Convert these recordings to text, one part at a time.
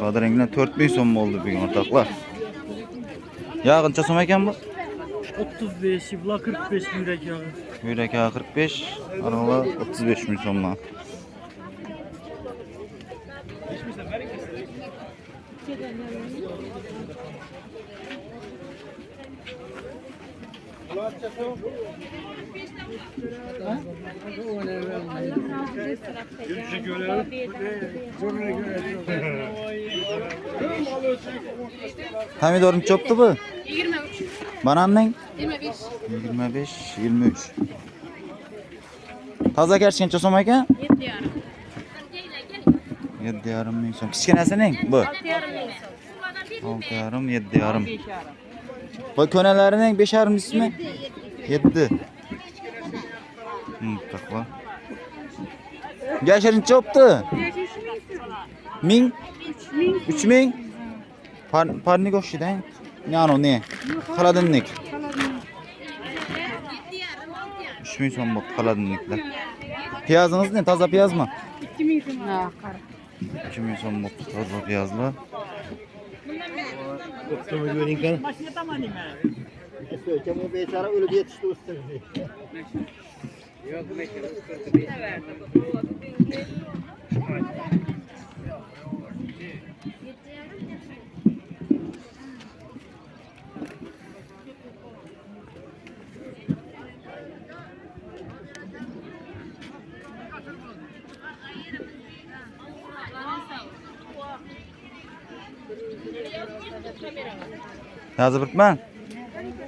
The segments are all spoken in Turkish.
Badringdan 4000 so'm bo'ldi bugun o'rtoqlar. Yağıncha so'm ekan bu? 35, bular 45 yürek yağı. Yürek yağı 45, aralar 35 bin so'm. Pomidorun çoptu bu? 23. Bananın? 25. 25, 23. Taza gerçekten so'm ekan? 7,5. 7,5 ming so'm. Kichkinasining bu? 6,5 so'm. 6,5, 7,5. Bu konalarining 5,5 ismi? 7. Takva. Yaşarın çoptu. 1000? 3000? Parni goşidan. Ne ano ne? Kaladınlık. 3000 so'm bu kaladınlıklar. Piyazınız ne? Taza piyaz mı? 2000 so'm. Ha, qara. 2000 so'm bu taza piyazlar. Doktoru göreyim kan. Bu beçara ölüp yetişti usta. Yazı Birkman.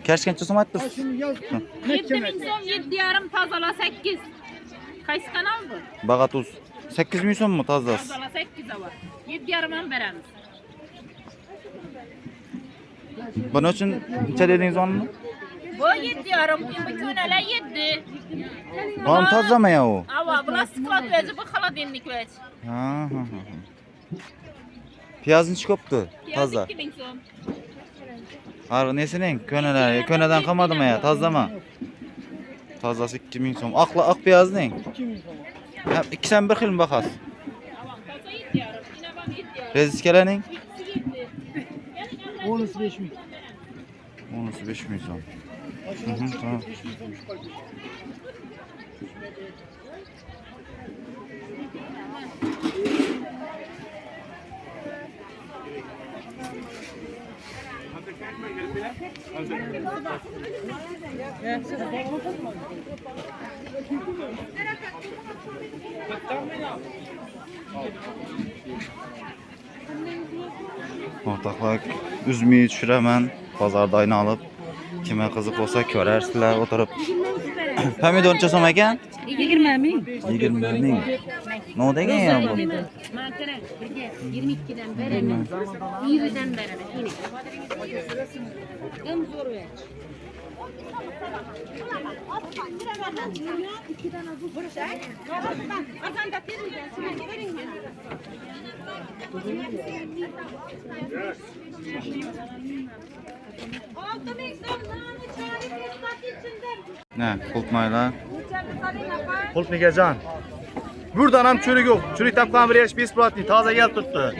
Gerçekten so'm aytdingiz. 7000 so'm, 7,5 tazala 8. Qaysi kanal bu? Bagatuz. 8000 so'm mu tazası? Tazala 8 var. 7,5'dan beramiz. Bunun için necha dedingiz onu? Bu 7,5, bu konalar 7. Oğlum taza mı ya o? Ava, bular sklat veci, bu xolodilnik veci. Ha. Piyazın çıkıptı. Piyaz Taza. 2000 so'm. Harbi nesinin? Köneler. Köneden kalmadı mı ya? Taza mı? Tazası 2000 so'm. Ak piyaz ne? 2000 so'm. Ha, ikisinden bir xil mi bakas? Ava, taza 7,5, yine bak 7,5. Reziskelenin? İkisi 7. Bonus 5000. Onusu 5000 so'm. Tamam. Ortaklar üzmeyi düşürəmən. Pazarda ayını alıp kime kızık olsa körersizler oturup. Pomidor necha so'm ekan? 20 ming. 20 ming. Ne oldu ekan ya bu? Makara, 22'den beremiz. 20'den beremiz. Yine. Gım zor ver. Ne? Kultmayla. Pult Nigecan. Buradan ham çürük yok. Çürük tapkan bir yaş bir ispatlı. Taze gel tuttu.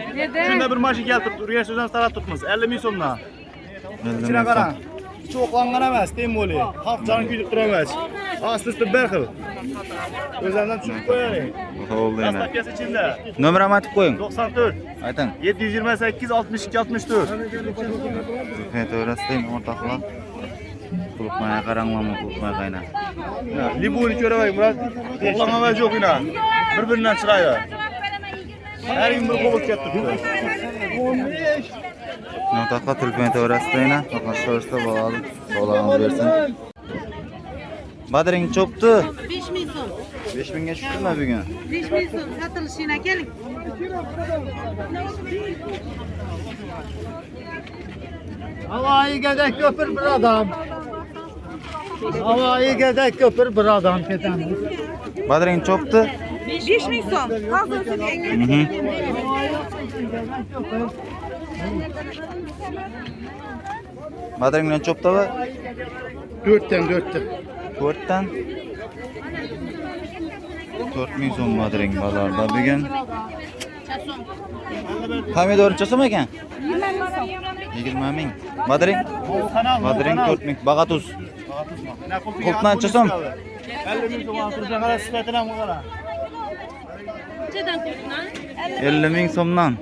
Şunda bir maşın gel tuttu. Rüya sözden sarat tutmaz. 50 bin so'mdan. 50 İçine ming karan. so'm. Çok langan emas. Tem boli. Halk canı güdüp duramaz. Aslı üstü bir xil. Özenden çürük koyarım. Oldu yine. Tastak kes içinde. Nömrəmi aytib qo'ying. 94. Aytın. 728 62 64. Hikmet öğretsin ortaklar. Kulukmaya karanlama kulukmaya kaynar. Libuni körevay Murat. Oqlama yok yine. Bir-birinden çıkaydı. Her gün bir kovuk kettirdi. Ortaklar Hikmet öğretsin yine. Arkadaşlar bağlı. Sağlığınız versin. Badring çoptu. 5000 so'm. 5000'e düştü mü bugün? 5000 so'm satılışına gelin. Havayı gedek köpür bir adam. Havayı gedek köpür bir adam. Badring çoptu. 5000 so'm. Hazır Badringdan çoptu var. 4'ten. 4'ten 4000 so'm badring bozorda bugün. Pomidor necha so'm ekan? 20 ming. Badiring? Badiring 4 ming. Bag'atuz. Qulp necha so'm? 50 ming so'm turgan qara sifatini ham qara. 50 ming so'mdan.